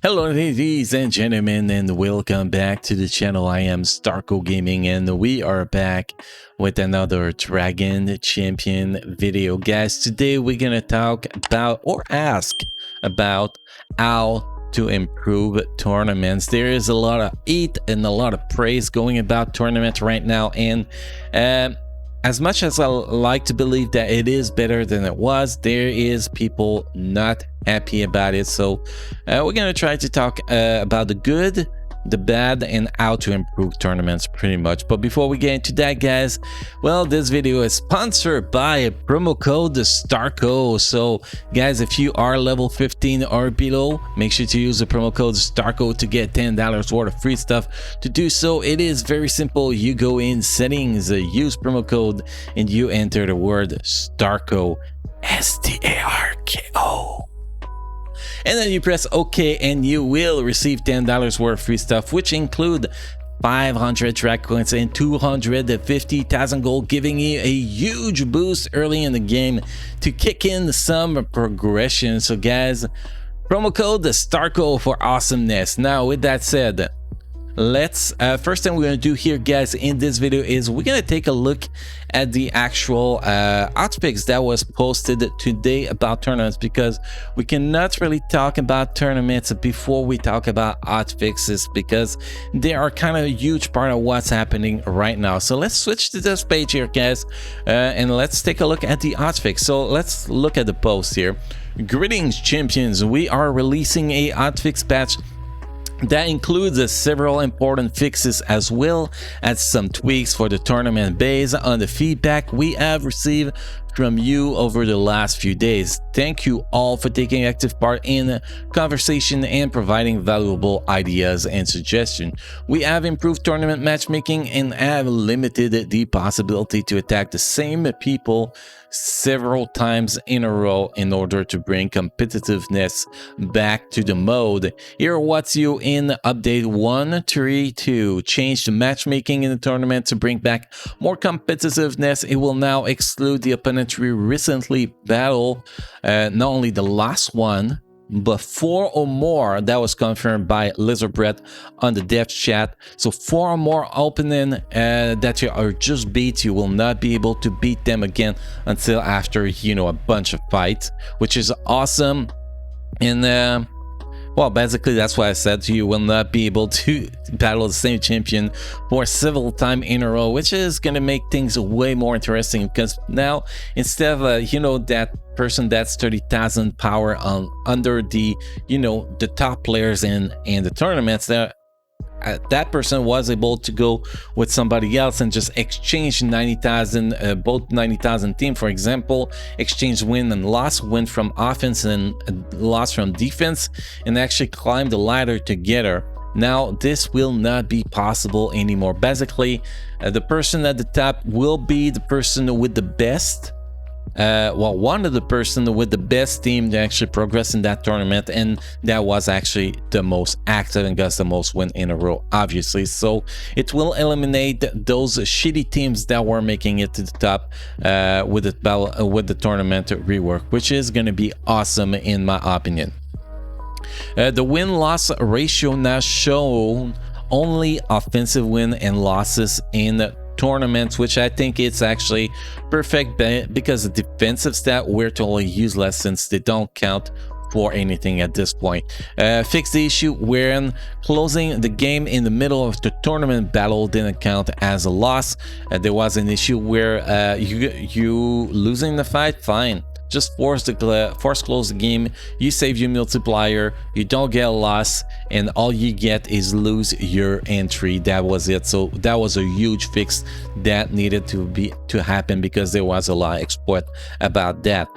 Hello ladies and gentlemen, and welcome back to the channel. I am Starco Gaming and we are back with another Dragon Champion video. Guys, today we're gonna talk about or ask about how to improve tournaments. There is a lot of heat and a lot of praise going about tournaments right now, and as much as I like to believe that it is better than it was, there is people not happy about it. So we're going to try to talk about the good, the bad, and how to improve tournaments pretty much. But before we get into that, guys, well, this video is sponsored by a promo code STARCO. So guys, if you are level 15 or below, make sure to use the promo code STARCO to get $10 worth of free stuff. To do so, it is very simple. You go in settings, use promo code, and you enter the word STARCO, STARKO. And then you press OK and you will receive $10 worth of free stuff, which include 500 track coins and 250,000 gold, giving you a huge boost early in the game to kick in some progression. So guys, promo code STARCO for awesomeness. Now with that said, let's first thing we're going to do here, guys, in this video is we're going to take a look at the actual hotfix that was posted today about tournaments, because we cannot really talk about tournaments before we talk about hotfixes, because they are kind of a huge part of what's happening right now. So let's switch to this page here, guys, and let's take a look at the hotfix. So let's look at the post here. Greetings, champions. We are releasing a hotfix patch that includes several important fixes as well as some tweaks for the tournament based on the feedback we have received from you over the last few days. Thank you all for taking active part in conversation and providing valuable ideas and suggestions. We have improved tournament matchmaking and have limited the possibility to attack the same people several times in a row in order to bring competitiveness back to the mode. Here are what's new in update 1.3.2. Change the matchmaking in the tournament to bring back more competitiveness. It will now exclude the opponent we recently battled, not only the last one, but 4 or more. That was confirmed by Lizardbread on the dev chat. So 4 or more opening that you are just beat, you will not be able to beat them again until after, you know, a bunch of fights, which is awesome. And well, basically that's why I said you will not be able to battle the same champion for several times in a row, which is going to make things way more interesting, because now instead of you know, that person that's 30,000 power on under the, you know, the top players in the tournaments, that person was able to go with somebody else and just exchange 90,000, both 90,000 team, for example, exchange win and loss, win from offense and loss from defense, and actually climb the ladder together. Now this will not be possible anymore. Basically, the person at the top will be the person with the best, well, one of the person with the best team to actually progress in that tournament, and that was actually the most active and got the most win in a row, obviously. So it will eliminate those shitty teams that were making it to the top with the tournament rework, which is going to be awesome in my opinion. The win-loss ratio now shown only offensive win and losses in tournaments, which I think it's actually perfect, because the defensive stat were totally useless since they don't count for anything at this point. Fix the issue wherein closing the game in the middle of the tournament battle didn't count as a loss. There was an issue where you losing the fight, fine, just force close the game, you save your multiplier, you don't get a loss, and all you get is lose your entry. That was it. So that was a huge fix that needed to happen, because there was a lot of exploit about that.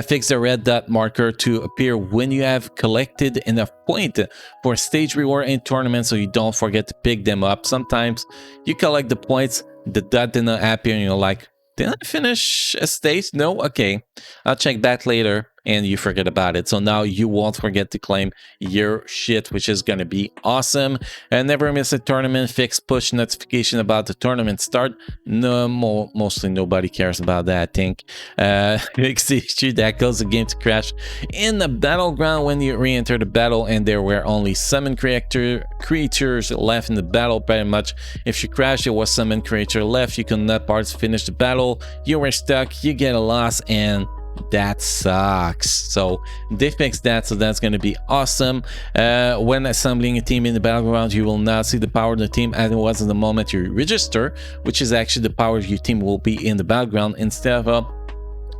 Fix the red dot marker to appear when you have collected enough point for stage reward in tournaments, so you don't forget to pick them up. Sometimes you collect the points, the dot didn't appear, and you're like, did I finish a stage? No? Okay, I'll check back later. and you forget about it. So now you won't forget to claim your shit, which is going to be awesome. And never miss a tournament. Fix push notification about the tournament start. No, mostly nobody cares about that, I think. Fix the issue that caused the game to crash in the battleground when you re-enter the battle and there were only summon creatures left in the battle. Pretty much, if you crash, there was summon creature left. You could not finish the battle. You were stuck. You get a loss, and that sucks. So they fixed that, so that's going to be awesome. When assembling a team in the battleground, you will not see the power of the team as it was in the moment you register, which is actually the power of your team will be in the battleground instead of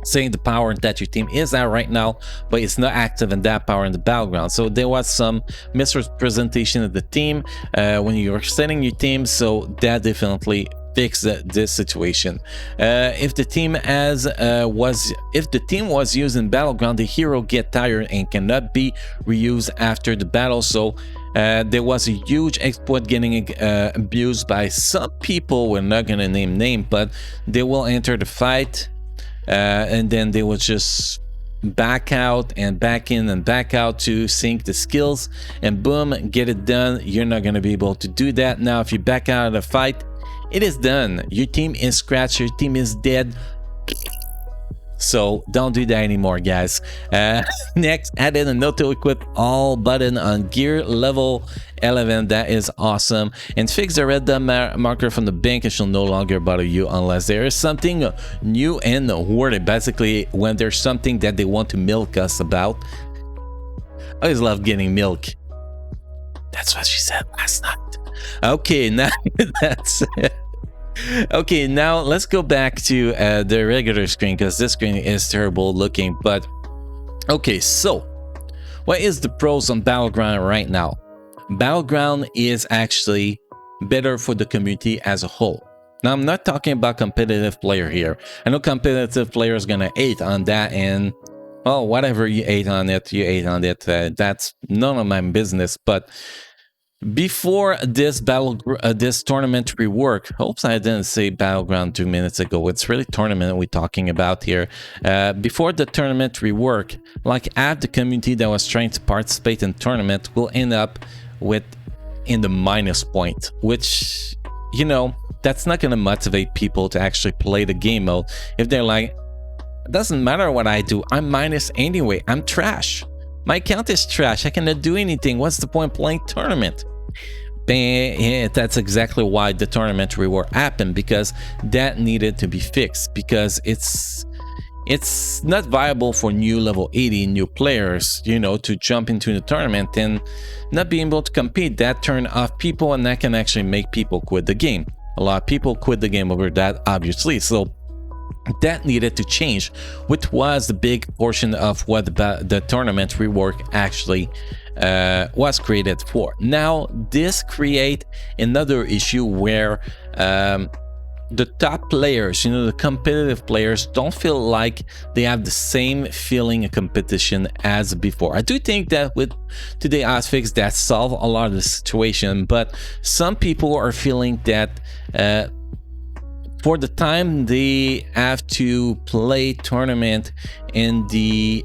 saying the power that your team is at right now, but it's not active in that power in the battleground. So there was some misrepresentation of the team when you were setting your team, so that definitely fix this situation. If the team was used in battleground, the hero get tired and cannot be reused after the battle. So there was a huge exploit getting abused by some people. We're not gonna name, but they will enter the fight and then they will just back out and back in and back out to sync the skills, and boom, get it done. You're not gonna be able to do that now. If you back out of the fight, it is done. Your team is scratched. Your team is dead. So don't do that anymore, guys. Next, added an auto-equip all button on gear level 11. That is awesome. And fix the red dot marker from the bank. It shall no longer bother you unless there is something new and worthy. Basically, when there's something that they want to milk us about. I always love getting milk. That's what she said last night. Okay, now that's it. Okay, now let's go back to the regular screen, because this screen is terrible looking. But okay, so what is the pros on Battleground right now? Battleground is actually better for the community as a whole. Now, I'm not talking about competitive player here. I know competitive players gonna hate on that, and well, whatever you hate on it, you hate on it. That's none of my business. But before this this tournament rework, hopes I didn't say battleground 2 minutes ago. It's really tournament we're talking about here. Before the tournament rework, like half the community that was trying to participate in tournament will end up with in the minus point, which, you know, that's not going to motivate people to actually play the game mode. If they're like, it doesn't matter what I do, I'm minus anyway, I'm trash. My account is trash. I cannot do anything. What's the point playing tournament? Yeah, that's exactly why the tournament reward happened, because that needed to be fixed, because it's not viable for new level 80 new players, you know, to jump into the tournament and not being able to compete. That turn off people, and that can actually make people quit the game. A lot of people quit the game over that, obviously. So that needed to change, which was the big portion of what the tournament rework actually was created for. Now, this create another issue where the top players, you know, the competitive players, don't feel like they have the same feeling of competition as before. I do think that with today hotfix that solve a lot of the situation, but some people are feeling that for the time they have to play tournament and the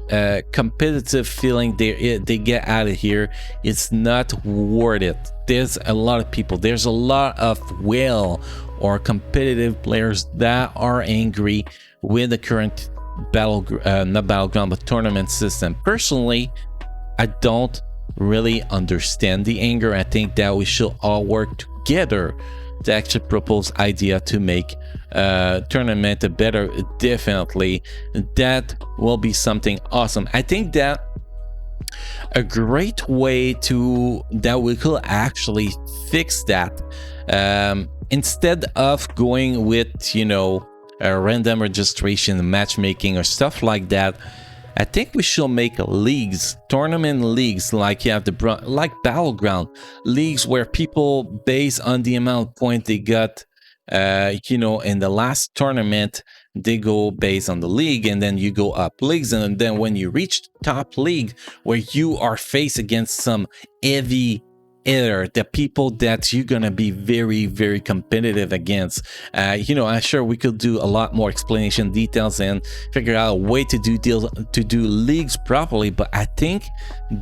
competitive feeling they get out of here, it's not worth it. There's a lot of people, there's a lot of whale or competitive players that are angry with the current not battleground but tournament system. Personally, I don't really understand the anger. I think that we should all work together to actually propose idea to make tournament better. Definitely that will be something awesome. I think that a great way that we could actually fix that, instead of going with, you know, a random registration, matchmaking or stuff like that, I think we should make leagues, tournament leagues, like you have like battleground leagues, where people, based on the amount of points they got, you know, in the last tournament, they go based on the league, and then you go up leagues, and then when you reach top league, where you are faced against some heavy hitter, the people that you're gonna be very, very competitive against. You know, I'm sure we could do a lot more explanation, details, and figure out a way to do deals, to do leagues properly. But I think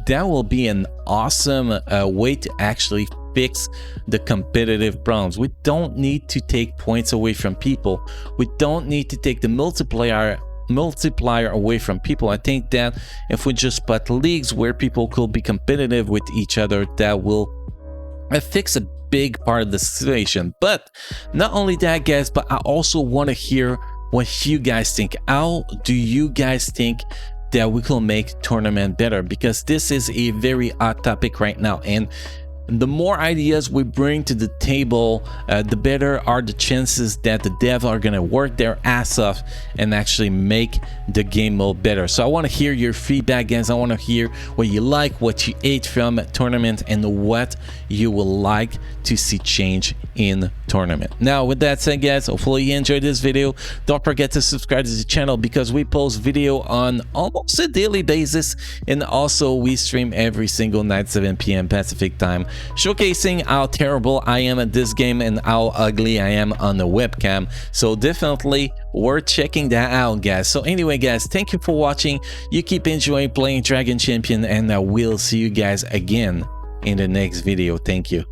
that will be an awesome way to actually fix the competitive problems. We don't need to take points away from people. We don't need to take the multiplier away from people. I think that if we just put leagues where people could be competitive with each other, that will fix a big part of the situation. But not only that, guys, but I also want to hear what you guys think. How do you guys think that we can make tournament better? Because this is a very hot topic right now, and the more ideas we bring to the table, the better are the chances that the devs are gonna work their ass off and actually make the game mode better. So I want to hear your feedback, guys. I want to hear what you like, what you hate from tournament, and what you would like to see change in tournament. Now, with that said, guys, hopefully you enjoyed this video. Don't forget to subscribe to the channel because we post video on almost a daily basis, and also we stream every single night 7 p.m. Pacific time, showcasing how terrible I am at this game and how ugly I am on the webcam. So definitely worth checking that out, guys. So anyway, guys, thank you for watching. You keep enjoying playing Dragon Champion, and I will see you guys again in the next video. Thank you.